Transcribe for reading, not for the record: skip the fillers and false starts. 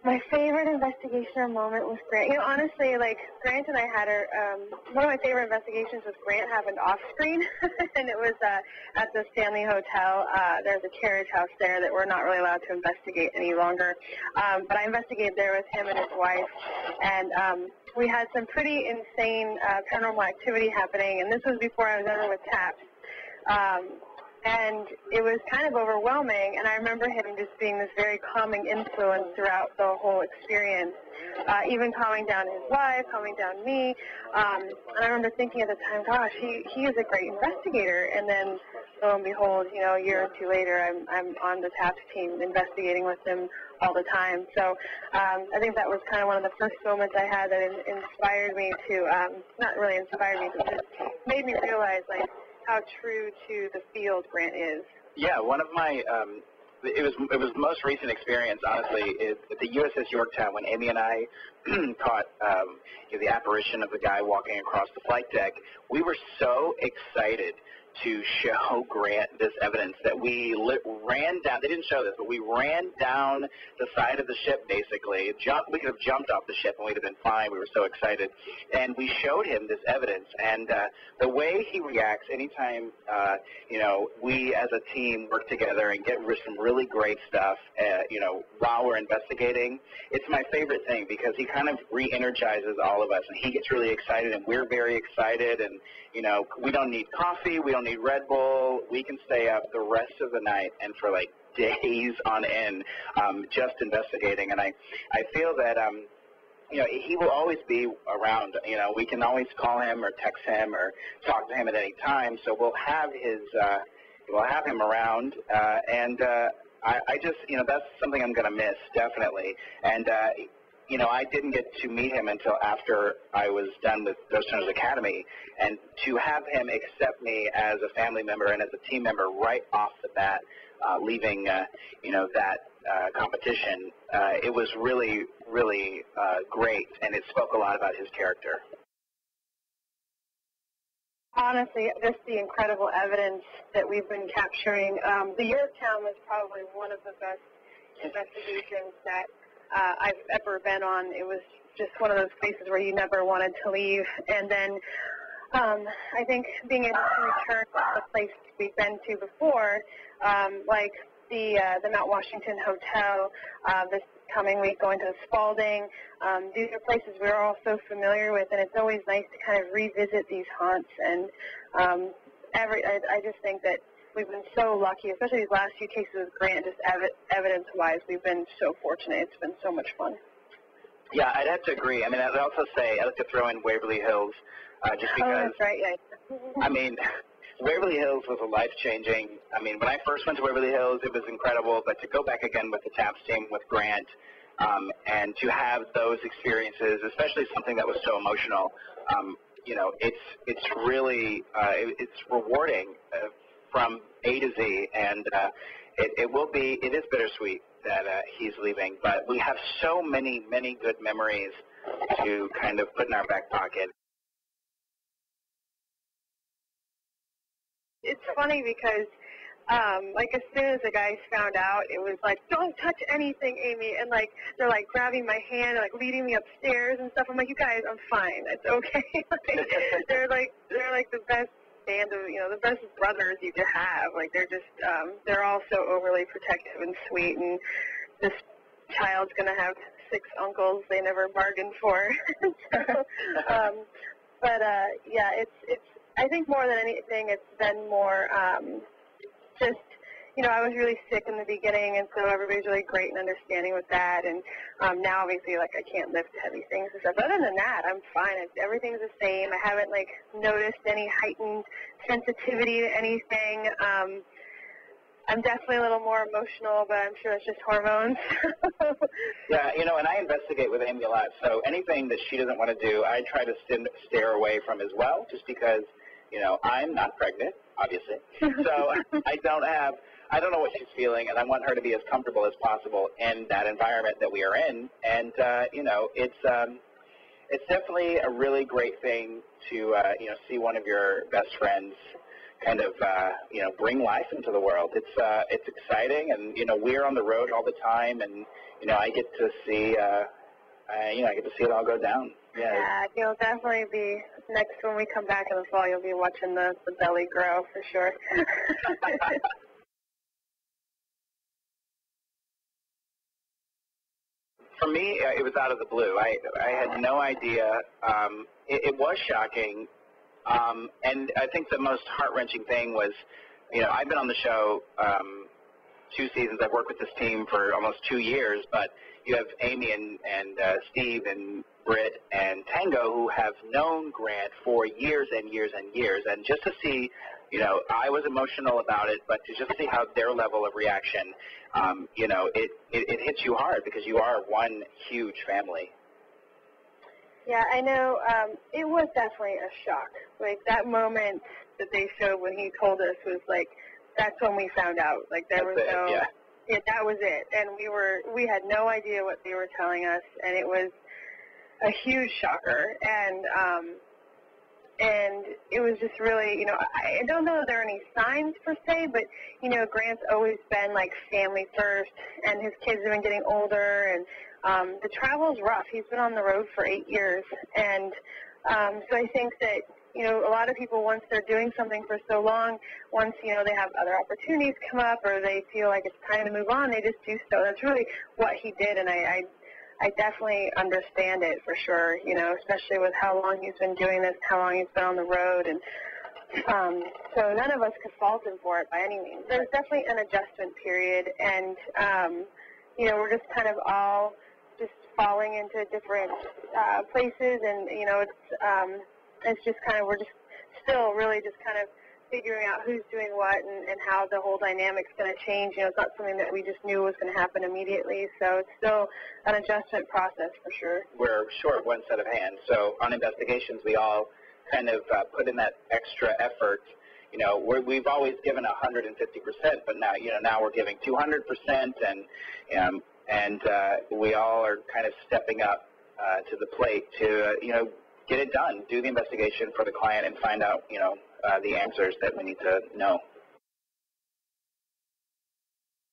My favorite investigation or moment was Grant. You know, honestly, like, Grant and I had one of my favorite investigations with Grant happened off-screen, and it was at the Stanley Hotel. There's a carriage house there that we're not really allowed to investigate any longer. But I investigated there with him and his wife, and we had some pretty insane paranormal activity happening, and this was before I was ever with TAPS. And it was kind of overwhelming, and I remember him just being this very calming influence throughout the whole experience, even calming down his wife, calming down me. And I remember thinking at the time, gosh, he is a great investigator. And then, lo and behold, you know, a year or two later, I'm on the TAPS team investigating with him all the time. So I think that was kind of one of the first moments I had that inspired me to, not really inspired me, but just made me realize, like, how true to the field Grant is. Yeah, one of my, it was the most recent experience, honestly, is at the USS Yorktown when Amy and I caught the apparition of the guy walking across the flight deck. We were so excited to show Grant this evidence that we ran down. They didn't show this, but we ran down the side of the ship, basically. We could have jumped off the ship and we'd have been fine. We were so excited. And we showed him this evidence. And the way he reacts anytime, you know, we as a team work together and get some really great stuff, you know, while we're investigating, it's my favorite thing because he kind of re-energizes all of us. And he gets really excited and we're very excited. And, you know, we don't need coffee. We don't need Red Bull. We can stay up the rest of the night and for like days on end just investigating. And I feel that, you know, he will always be around. You know, we can always call him or text him or talk to him at any time. So we'll have him around. I just, you know, that's something I'm going to miss, definitely. And, you know, I didn't get to meet him until after I was done with Ghost Hunters Academy, and to have him accept me as a family member and as a team member right off the bat, leaving, you know, that competition, it was really, really great, and it spoke a lot about his character. Honestly, just the incredible evidence that we've been capturing. The Yorktown was probably one of the best investigations that I've ever been on. It was just one of those places where you never wanted to leave. And then I think being able to return to the place we've been to before, like the Mount Washington Hotel, this coming week going to Spalding, these are places we're all so familiar with, and it's always nice to kind of revisit these haunts. And I just think that we've been so lucky, especially these last few cases with Grant, just evidence-wise, we've been so fortunate. It's been so much fun. Yeah, I'd have to agree. I mean, I'd also say I'd like to throw in Waverly Hills, just because. Oh, that's right, yeah. I mean, Waverly Hills was a life-changing. I mean, when I first went to Waverly Hills, it was incredible, but to go back again with the TAPS team, with Grant, and to have those experiences, especially something that was so emotional, you know, it's really, it's rewarding from A to Z, and it is bittersweet that he's leaving, but we have so many good memories to kind of put in our back pocket. It's funny because, like, as soon as the guys found out, it was like, don't touch anything, Amy, and, like, they're, like, grabbing my hand and, like, leading me upstairs and stuff. I'm like, you guys, I'm fine. It's okay. They're like the best band of, you know, the best brothers you could have. Like, they're just, they're all so overly protective and sweet, and this child's going to have 6 uncles they never bargained for. So, yeah, it's, I think more than anything, it's been more just, you know, I was really sick in the beginning, and so everybody's really great and understanding with that. And now, obviously, like, I can't lift heavy things and stuff. But other than that, I'm fine. Everything's the same. I haven't, like, noticed any heightened sensitivity to anything. I'm definitely a little more emotional, but I'm sure it's just hormones. Yeah, you know, and I investigate with Amy a lot, so anything that she doesn't want to do, I try to steer away from as well, just because, you know, I'm not pregnant, obviously. So I don't know what she's feeling, and I want her to be as comfortable as possible in that environment that we are in. And, you know, it's definitely a really great thing to, you know, see one of your best friends kind of bring life into the world. It's exciting, and we're on the road all the time, and I get to see I get to see it all go down. Yeah, you'll definitely be next when we come back in the fall. You'll be watching the belly grow for sure. For me, it was out of the blue. I had no idea. It was shocking, and I think the most heart-wrenching thing was, I've been on the show 2 seasons. I've worked with this team for almost 2 years, but you have Amy and Steve and Britt and Tango who have known Grant for years and years and years, and just to see, I was emotional about it, but to just see how their level of reaction, it hits you hard because you are one huge family. Yeah, I know. It was definitely a shock. Like, that moment that they showed when he told us was like, that's when we found out. Like, there was no, yeah, that was it. And we had no idea what they were telling us, and it was a huge shocker. And it was just really, I don't know if there are any signs per se, but, Grant's always been, like, family first, and his kids have been getting older, and the travel's rough. He's been on the road for 8 years, and so I think that, a lot of people, once they're doing something for so long, once, they have other opportunities come up or they feel like it's time to move on, they just do so. That's really what he did, and I definitely understand it for sure, especially with how long he's been doing this, how long he's been on the road. And so none of us could fault him for it by any means. There's definitely an adjustment period, and, we're just kind of all just falling into different places, and, it's just kind of, we're just still really just kind of figuring out who's doing what and how the whole dynamic's going to change. It's not something that we just knew was going to happen immediately, so it's still an adjustment process for sure. We're short one set of hands, so on investigations we all kind of put in that extra effort. We've always given 150%, but now we're giving 200%, and we all are kind of stepping up to the plate to get it done, do the investigation for the client, and find out the answers that we need to know.